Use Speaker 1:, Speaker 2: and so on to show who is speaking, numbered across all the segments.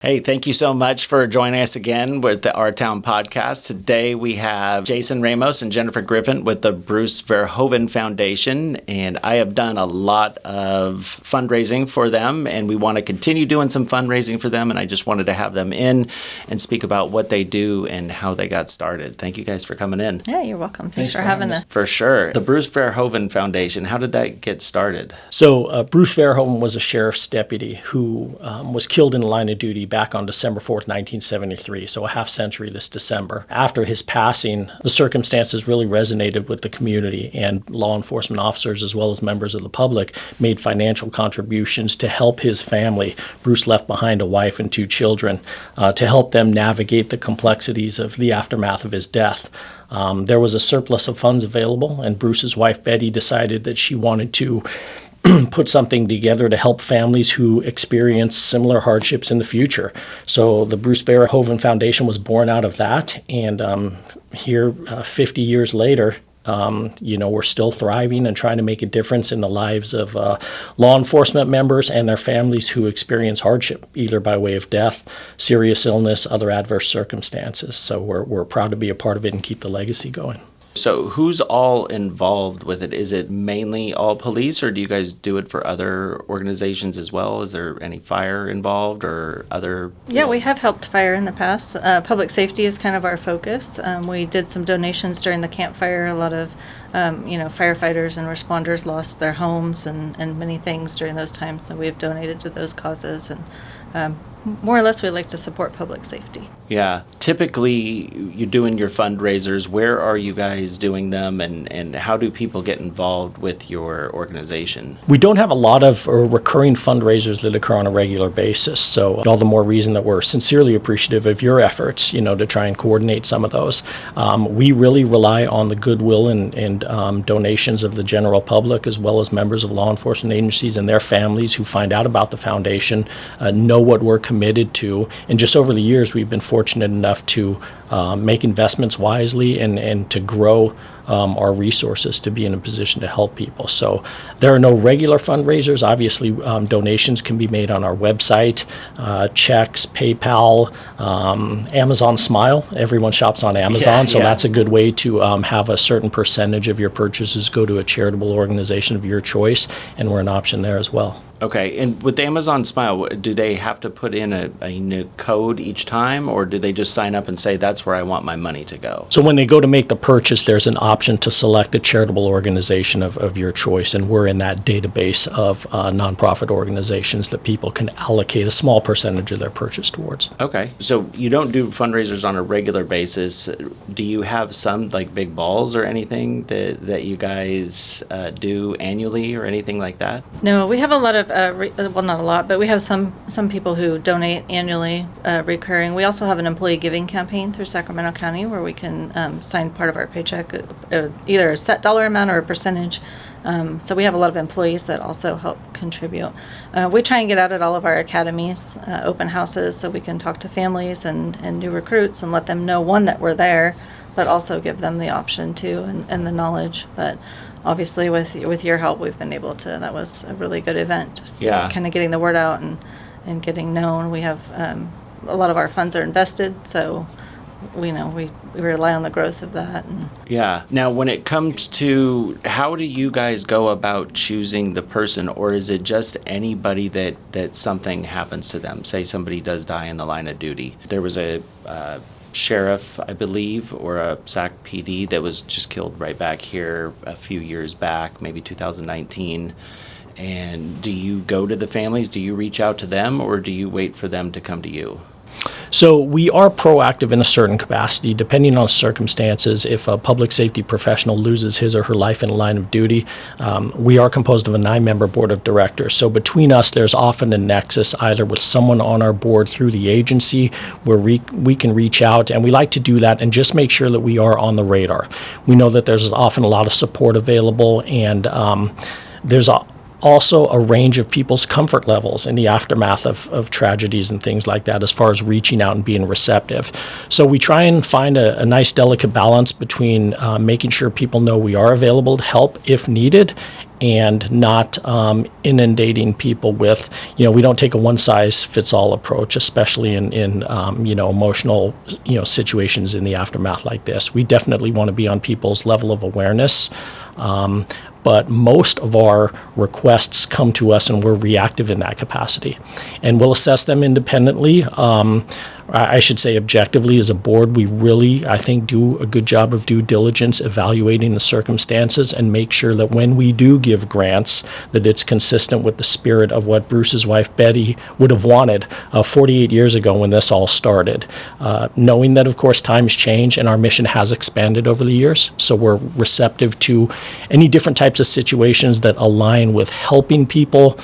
Speaker 1: Hey, thank you so much for joining us again with the Our Town Podcast. Today we have Jason Ramos and Jennifer Griffin with the Bruce Verhoeven Foundation, and I have done a lot of fundraising for them, and we want to continue doing some fundraising for them, and I just wanted to have them in and speak about what they do and how they got started. Thank you guys for coming in.
Speaker 2: Yeah, you're welcome. Thanks for having us.
Speaker 1: For sure. The Bruce Verhoeven Foundation, how did that get started?
Speaker 3: So Bruce Verhoeven was a sheriff's deputy who was killed in the line of duty back on December 4th, 1973, so a half century this December. After his passing, the circumstances really resonated with the community, and law enforcement officers as well as members of the public made financial contributions to help his family. Bruce left behind a wife and two children to help them navigate the complexities of the aftermath of his death. There was a surplus of funds available, and Bruce's wife Betty decided that she wanted to put something together to help families who experience similar hardships in the future. So the Bruce Verhoeven Foundation was born out of that, and here 50 years later, we're still thriving and trying to make a difference in the lives of law enforcement members and their families who experience hardship, either by way of death, serious illness, other adverse circumstances. So we're proud to be a part of it and keep the legacy going.
Speaker 1: So who's all involved with it? Is it mainly all police, or do you guys do it for other organizations as well? Is there any fire involved or other?
Speaker 2: Yeah, we have helped fire in the past. Public safety is kind of our focus. We did some donations during the campfire. A lot of firefighters and responders lost their homes and many things during those times. So we've donated to those causes, and more or less we like to support public safety.
Speaker 1: Yeah. Typically, you're doing your fundraisers. Where are you guys doing them, and how do people get involved with your organization?
Speaker 3: We don't have a lot of recurring fundraisers that occur on a regular basis, so all the more reason that we're sincerely appreciative of your efforts, to try and coordinate some of those. We really rely on the goodwill and donations of the general public, as well as members of law enforcement agencies and their families who find out about the foundation, know what we're committed to, and just over the years we've been fortunate enough to make investments wisely and to grow our resources to be in a position to help people. So there are no regular fundraisers. Obviously, donations can be made on our website, checks, PayPal, Amazon Smile. Everyone shops on Amazon, so that's a good way to have a certain percentage of your purchases go to a charitable organization of your choice, and we're an option there as well.
Speaker 1: Okay, and with Amazon Smile, do they have to put in a new code each time, or do they just sign up and say, that's where I want my money to go?
Speaker 3: So when they go to make the purchase, there's an option to select a charitable organization of your choice, and we're in that database of nonprofit organizations that people can allocate a small percentage of their purchase towards.
Speaker 1: Okay, so you don't do fundraisers on a regular basis. Do you have some like big balls or anything that you guys do annually or anything like that?
Speaker 2: No, we have a lot of, not a lot, but we have some people who donate annually, recurring. We also have an employee giving campaign through Sacramento County where we can sign part of our paycheck, either a set dollar amount or a percentage. So we have a lot of employees that also help contribute. We try and get out at all of our academies, open houses, so we can talk to families and new recruits and let them know, one, that we're there, but also give them the option too and the knowledge. But obviously with your help, we've been able to, that was a really good event, just kind of getting the word out and getting known. We have a lot of our funds are invested, so we rely on the growth of that.
Speaker 1: Yeah. Now, when it comes to how do you guys go about choosing the person, or is it just anybody that something happens to them? Say somebody does die in the line of duty. There was a sheriff, I believe, or a Sac PD that was just killed right back here a few years back, maybe 2019. And do you go to the families? Do you reach out to them, or do you wait for them to come to you?
Speaker 3: So we are proactive in a certain capacity, depending on circumstances. If a public safety professional loses his or her life in a line of duty, we are composed of a 9-member board of directors. So between us, there's often a nexus, either with someone on our board through the agency where we can reach out, and we like to do that and just make sure that we are on the radar. We know that there's often a lot of support available, and there's also a range of people's comfort levels in the aftermath of tragedies and things like that as far as reaching out and being receptive. So we try and find a nice delicate balance between making sure people know we are available to help if needed, and not inundating people with, we don't take a one-size-fits-all approach, especially in emotional, situations in the aftermath like this. We definitely want to be on people's level of awareness. But most of our requests come to us and we're reactive in that capacity. And we'll assess them independently. I should say objectively as a board, we really, I think, do a good job of due diligence evaluating the circumstances and make sure that when we do give grants, that it's consistent with the spirit of what Bruce's wife Betty would have wanted 48 years ago when this all started. Knowing that, of course, times change and our mission has expanded over the years, so we're receptive to any different types of situations that align with helping people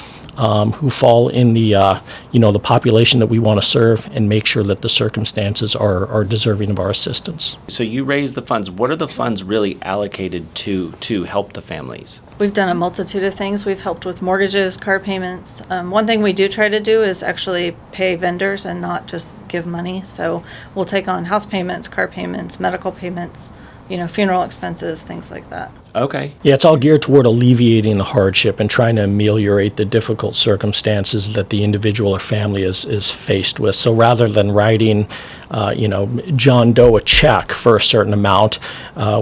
Speaker 3: who fall in the population that we want to serve, and make sure that the circumstances are deserving of our assistance.
Speaker 1: So you raise the funds. What are the funds really allocated to help the families?
Speaker 2: We've done a multitude of things. We've helped with mortgages, car payments. One thing we do try to do is actually pay vendors and not just give money. So we'll take on house payments, car payments, medical payments, funeral expenses, things like that.
Speaker 1: Okay.
Speaker 3: Yeah, it's all geared toward alleviating the hardship and trying to ameliorate the difficult circumstances that the individual or family is faced with. So rather than writing, John Doe a check for a certain amount,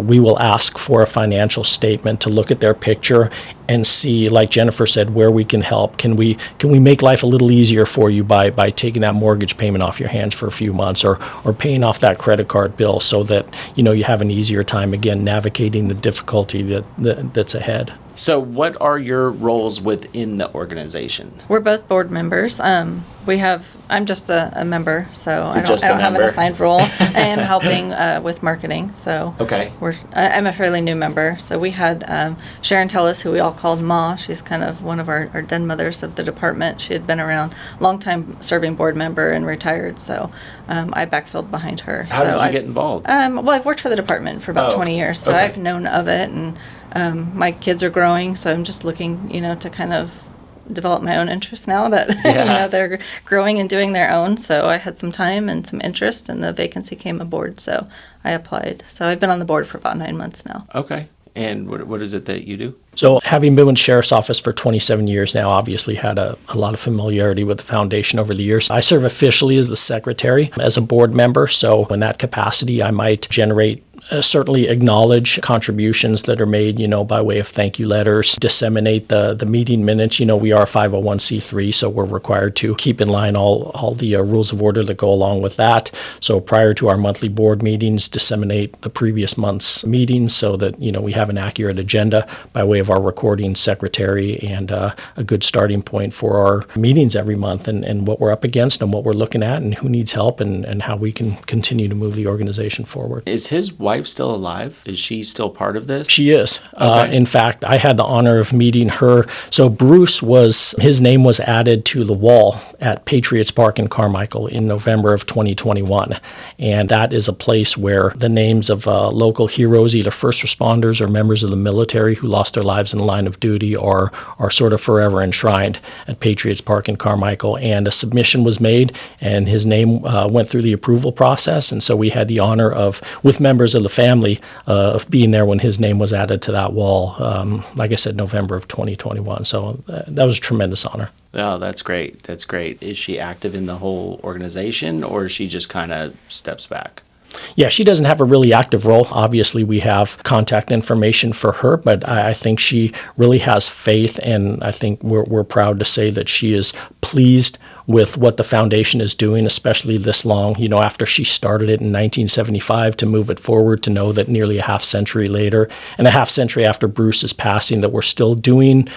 Speaker 3: we will ask for a financial statement to look at their picture and see, like Jennifer said, where we can help. Can we make life a little easier for you by taking that mortgage payment off your hands for a few months, or paying off that credit card bill, so that you have an easier time again navigating the difficulty that's ahead.
Speaker 1: So what are your roles within the organization?
Speaker 2: We're both board members. I'm just a member, so I don't have an assigned role. I am helping with marketing, so
Speaker 1: okay.
Speaker 2: I'm a fairly new member. So we had Sharon Tellis, who we all called Ma. She's kind of one of our den mothers of the department. She had been around, long time serving board member and retired, so I backfilled behind her.
Speaker 1: How did you get involved?
Speaker 2: Well, I've worked for the department for about 20 years, so
Speaker 1: okay.
Speaker 2: I've known of it, and my kids are growing, so I'm just looking, to kind of develop my own interest now that they're growing and doing their own. So I had some time and some interest, and the vacancy came aboard, so I applied. So I've been on the board for about 9 months now.
Speaker 1: Okay. And what is it that you do?
Speaker 3: So having been with the Sheriff's Office for 27 years now, obviously had a lot of familiarity with the foundation over the years. I serve officially as the secretary, as a board member. So in that capacity, I might generate certainly acknowledge contributions that are made, by way of thank you letters, disseminate the meeting minutes. We are a 501c3, so we're required to keep in line all the rules of order that go along with that. So prior to our monthly board meetings, disseminate the previous month's meetings so that, we have an accurate agenda by way of our recording secretary, and a good starting point for our meetings every month, and what we're up against and what we're looking at and who needs help, and how we can continue to move the organization forward.
Speaker 1: Is his wife still alive? Is she still part of this?
Speaker 3: She is.
Speaker 1: Okay.
Speaker 3: In fact, I had the honor of meeting her. So Bruce his name was added to the wall at Patriots Park in Carmichael in November of 2021. And that is a place where the names of local heroes, either first responders or members of the military who lost their lives in the line of duty, are sort of forever enshrined at Patriots Park in Carmichael. And a submission was made, and his name went through the approval process. And so we had the honor of, with members of the family, of being there when his name was added to that wall, like I said, November of 2021. So that was a tremendous honor.
Speaker 1: Oh, that's great. That's great. Is she active in the whole organization, or she just kind of steps back?
Speaker 3: Yeah, she doesn't have a really active role. Obviously, we have contact information for her, but I think she really has faith, and I think we're proud to say that she is pleased with what the foundation is doing, especially this long, after she started it in 1975, to move it forward, to know that nearly a half century later and a half century after Bruce's passing, that we're still doing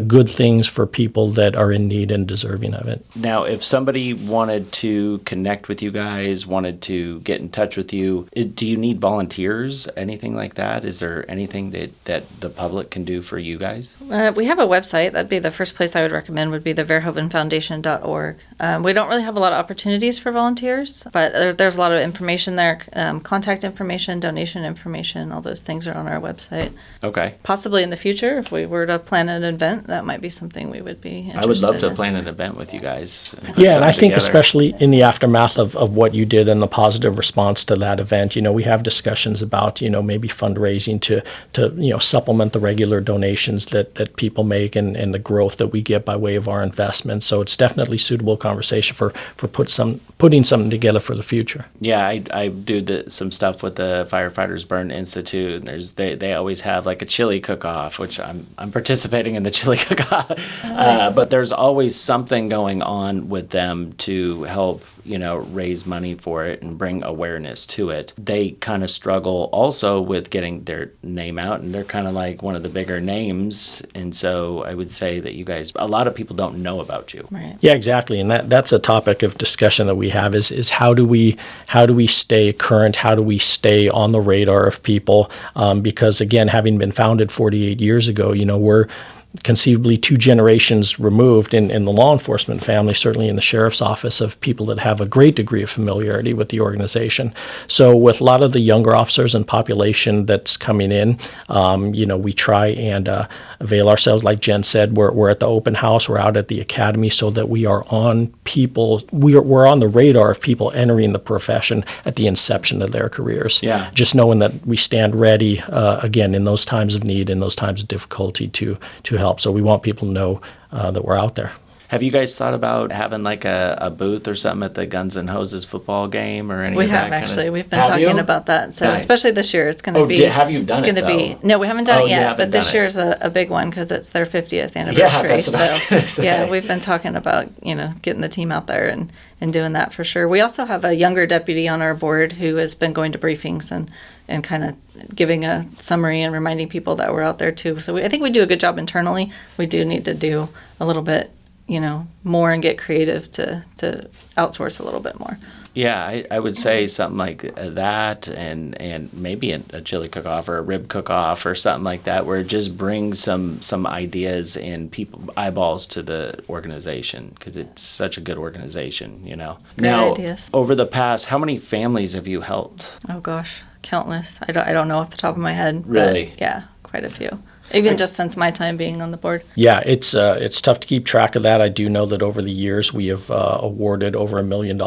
Speaker 3: good things for people that are in need and deserving of it.
Speaker 1: Now, if somebody wanted to connect with you guys, wanted to get in touch with you, do you need volunteers, anything like that? Is there anything that the public can do for you guys?
Speaker 2: We have a website. That'd be the first place I would recommend, would be the verhoevenfoundation.org. We don't really have a lot of opportunities for volunteers, but there's a lot of information there, contact information, donation information, all those things are on our website.
Speaker 1: Okay.
Speaker 2: Possibly in the future, if we were to plan an event, that might be something we would be interested in.
Speaker 1: I would love to plan an event with you guys. Put
Speaker 3: Yeah, and I
Speaker 1: something
Speaker 3: think
Speaker 1: together.
Speaker 3: especially in the aftermath of what you did and the positive response to that event, we have discussions about, maybe fundraising to supplement the regular donations that people make and the growth that we get by way of our investments. So it's definitely suitable conversation for putting something together for the future.
Speaker 1: Yeah, I do some stuff with the Firefighters Burn Institute. And they always have like a chili cook-off, which I'm participating in the chili cook-off.
Speaker 2: Nice.
Speaker 1: But there's always something going on with them to help raise money for it and bring awareness to it. They kind of struggle also with getting their name out, and they're kind of like one of the bigger names. And so I would say that you guys, a lot of people don't know about you.
Speaker 2: Right.
Speaker 3: Yeah, exactly, and that's a topic of discussion that we have is how do we stay current? How do we stay on the radar of people? Because again, having been founded 48 years ago, we're conceivably 2 generations removed in the law enforcement family, certainly in the sheriff's office, of people that have a great degree of familiarity with the organization. So with a lot of the younger officers and population that's coming in, we try and avail ourselves, like Jen said, we're at the open house, we're out at the academy, so that we are on people, we're on the radar of people entering the profession at the inception of their careers.
Speaker 1: Yeah.
Speaker 3: Just knowing that we stand ready, again, in those times of need, in those times of difficulty to help. So we want people to know that we're out there.
Speaker 1: Have you guys thought about having like a booth or something at the Guns N' Hoses football game or any
Speaker 2: We
Speaker 1: of that
Speaker 2: have
Speaker 1: kind
Speaker 2: actually.
Speaker 1: of?
Speaker 2: We've been
Speaker 1: Have
Speaker 2: talking
Speaker 1: you?
Speaker 2: about that. So
Speaker 1: Nice.
Speaker 2: especially this year, it's going to
Speaker 1: Oh,
Speaker 2: be.
Speaker 1: have you done
Speaker 2: it's
Speaker 1: it,
Speaker 2: gonna be.
Speaker 1: though?
Speaker 2: No, we haven't done
Speaker 1: Oh,
Speaker 2: it
Speaker 1: you
Speaker 2: yet.
Speaker 1: haven't
Speaker 2: But this
Speaker 1: done it.
Speaker 2: year's a big one because it's their 50th anniversary.
Speaker 1: that's what I was gonna say.
Speaker 2: Yeah, we've been talking about getting the team out there and doing that for sure. We also have a younger deputy on our board who has been going to briefings and kind of giving a summary and reminding people that we're out there too. So I think we do a good job internally. We do need to do a little bit more and get creative to outsource a little bit more.
Speaker 1: Yeah, I would say something like that, and maybe a chili cook-off or a rib cook-off or something like that, where it just brings some ideas and eyeballs to the organization, because it's such a good organization, Now,
Speaker 2: ideas.
Speaker 1: over the past, how many families have you helped?
Speaker 2: Oh gosh, countless. I don't know off the top of my head.
Speaker 1: Really?
Speaker 2: But yeah, quite a few. Even just since my time being on the board.
Speaker 3: Yeah, it's tough to keep track of that. I do know that over the years we have awarded over $1 million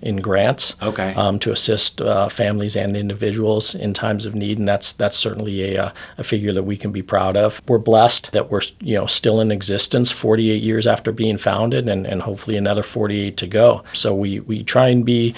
Speaker 3: in grants
Speaker 1: Okay.
Speaker 3: to assist families and individuals in times of need, and that's certainly a figure that we can be proud of. We're blessed that we're still in existence 48 years after being founded, and hopefully another 48 to go. So we try and be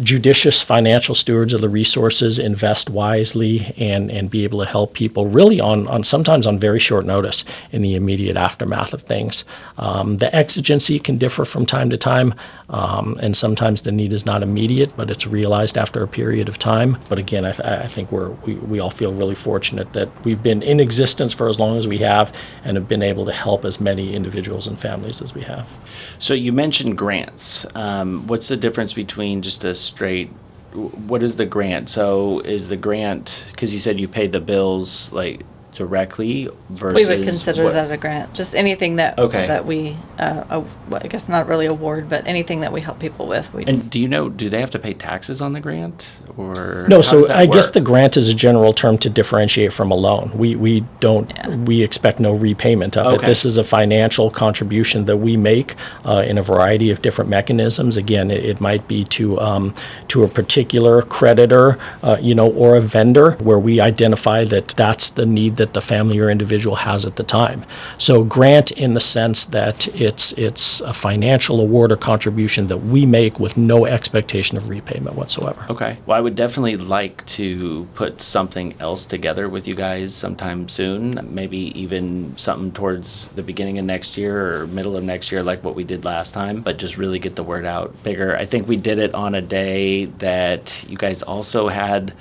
Speaker 3: judicious financial stewards of the resources, invest wisely, and be able to help people really on sometimes on very short notice in the immediate aftermath of things. The exigency can differ from time to time, and sometimes the need is not immediate, but it's realized after a period of time. But again, I think we all feel really fortunate that we've been in existence for as long as we have and have been able to help as many individuals and families as we have.
Speaker 1: So you mentioned grants. What's the difference between just a straight, what is the grant? So is the grant, because you said you paid the bills like directly versus
Speaker 2: We would consider
Speaker 1: what-
Speaker 2: that a grant. Just anything that
Speaker 1: Okay.
Speaker 2: that we, I guess not really award, but anything that we help people with.
Speaker 1: And do they have to pay taxes on the grant, or
Speaker 3: No,
Speaker 1: how
Speaker 3: so
Speaker 1: does that
Speaker 3: I guess
Speaker 1: work?
Speaker 3: the grant is a general term to differentiate from a loan. We don't, we expect no repayment of it.
Speaker 1: Okay.
Speaker 3: This is a financial contribution that we make in a variety of different mechanisms. Again, it might be to a particular creditor, or a vendor where we identify that that's the need that the family or individual has at the time. So grant in the sense that it's a financial award or contribution that we make with no expectation of repayment whatsoever.
Speaker 1: Okay. Well, I would definitely like to put something else together with you guys sometime soon. Maybe even something towards the beginning of next year or middle of next year, like what we did last time, but just really get the word out bigger. I think we did it on a day that you guys also had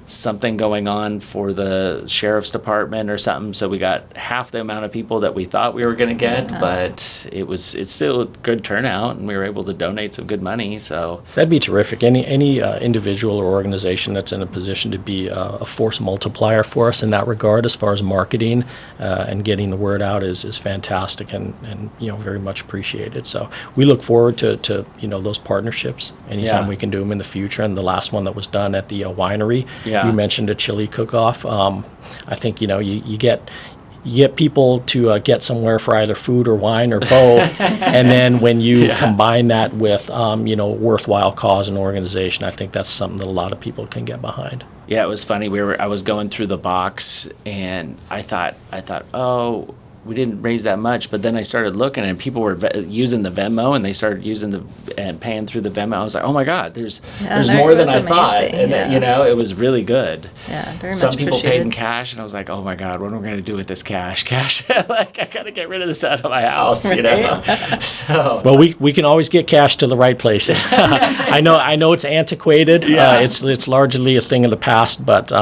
Speaker 1: something going on for the sheriff's department or something, so we got half the amount of people that we thought we were going to get, but it's still a good turnout, and we were able to donate some good money. So
Speaker 3: that'd be terrific. Any individual or organization that's in a position to be a force multiplier for us in that regard, as far as marketing and getting the word out, is fantastic, and very much appreciated. So we look forward to those partnerships anytime we can do them in the future. And the last one that was done at the winery. Yeah. You mentioned a chili cook-off. I think you get people to get somewhere for either food or wine or both, and then when you combine that with worthwhile cause and organization, I think that's something that a lot of people can get behind.
Speaker 1: Yeah, it was funny. I was going through the box, and I thought, oh, we didn't raise that much, but then I started looking, and people were using the Venmo, and they started and paying through the Venmo. I was like, oh my God, there's more than I thought, and it was really good.
Speaker 2: Yeah, very
Speaker 1: Some
Speaker 2: much
Speaker 1: people
Speaker 2: appreciated.
Speaker 1: paid in cash, and I was like, oh my God, what am I going to do with this cash? Like, I gotta get rid of this out of my house, So,
Speaker 3: well, we can always get cash to the right places. I know it's antiquated.
Speaker 1: Yeah.
Speaker 3: It's largely a thing of the past, but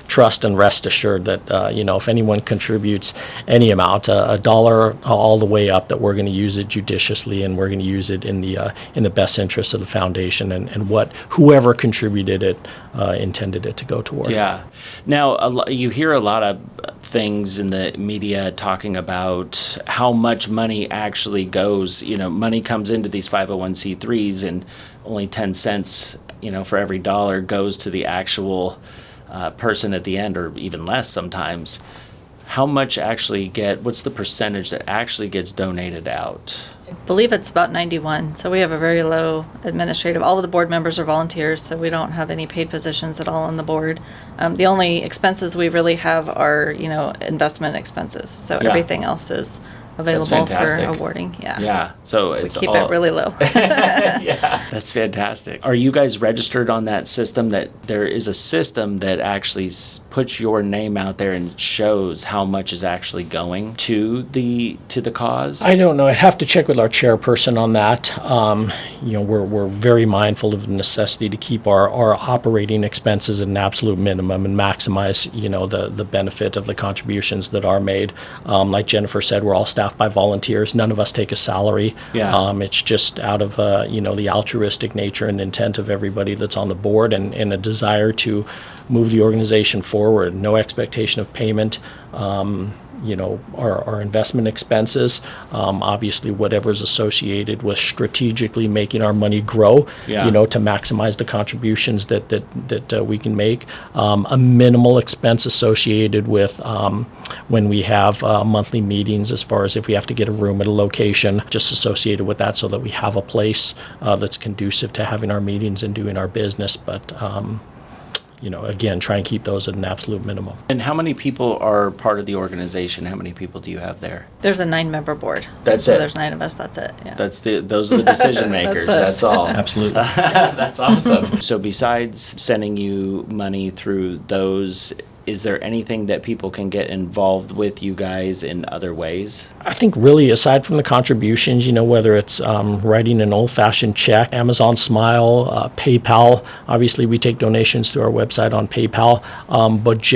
Speaker 3: trust and rest assured that if anyone contributes any amount, $1 all the way up, that we're going to use it judiciously, and we're going to use it in the best interest of the foundation and what whoever contributed it intended it to go toward.
Speaker 1: Yeah. Now, you hear a lot of things in the media talking about how much money actually goes. Money comes into these 501c3s, and only 10 cents, for every dollar goes to the actual person at the end, or even less sometimes. How much what's the percentage that actually gets donated out?
Speaker 2: I believe it's about 91. So we have a very low administrative. All of the board members are volunteers, so we don't have any paid positions at all on the board. The only expenses we really have are, investment expenses. So everything else is available for awarding.
Speaker 1: Yeah. So
Speaker 2: we keep it really low.
Speaker 1: Yeah. That's fantastic. Are you guys registered on that system? That there is a system that actually puts your name out there and shows how much is actually going to the cause?
Speaker 3: I don't know. I'd have to check with our chairperson on that. We're very mindful of the necessity to keep our operating expenses at an absolute minimum and maximize the benefit of the contributions that are made. Like Jennifer said, we're all staffed by volunteers. None of us take a salary.
Speaker 1: Yeah.
Speaker 3: It's just out of the altruistic nature and intent of everybody that's on the board, and a desire to move the organization forward. No expectation of payment. Our investment expenses, obviously whatever's associated with strategically making our money grow, to maximize the contributions that we can make. A minimal expense associated with when we have monthly meetings, as far as if we have to get a room at a location, just associated with that, so that we have a place that's conducive to having our meetings and doing our business. But again, try and keep those at an absolute minimum.
Speaker 1: And how many people are part of the organization? How many people do you have there?
Speaker 2: There's a 9-member board.
Speaker 1: That's it.
Speaker 2: There's 9 of us. That's it. Yeah.
Speaker 1: Those are the decision makers. That's all.
Speaker 3: Absolutely.
Speaker 1: That's awesome. So besides sending you money through those, is there anything that people can get involved with you guys in other ways?
Speaker 3: I think really, aside from the contributions, whether it's writing an old-fashioned check, Amazon Smile, PayPal. Obviously, we take donations through our website on PayPal. But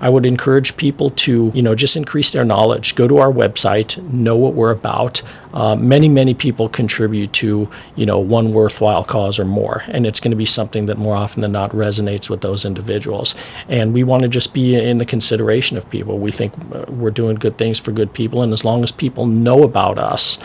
Speaker 3: I would encourage people to, just increase their knowledge. Go to our website, know what we're about. Many people contribute to, one worthwhile cause or more. And it's going to be something that more often than not resonates with those individuals. And we want to just be in the consideration of people. We think we're doing good things for good people. And as long as people know about us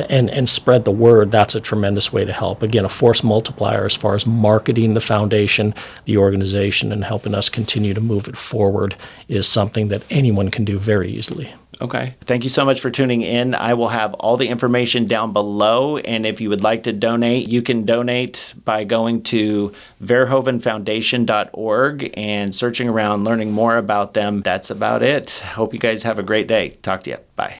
Speaker 3: and spread the word, that's a tremendous way to help. Again, a force multiplier as far as marketing the foundation, the organization, and helping us continue to move it forward is something that anyone can do very easily.
Speaker 1: Okay. Thank you so much for tuning in. I will have all the information down below. And if you would like to donate, you can donate by going to verhoevenfoundation.org and searching around, learning more about them. That's about it. Hope you guys have a great day. Talk to you. Bye.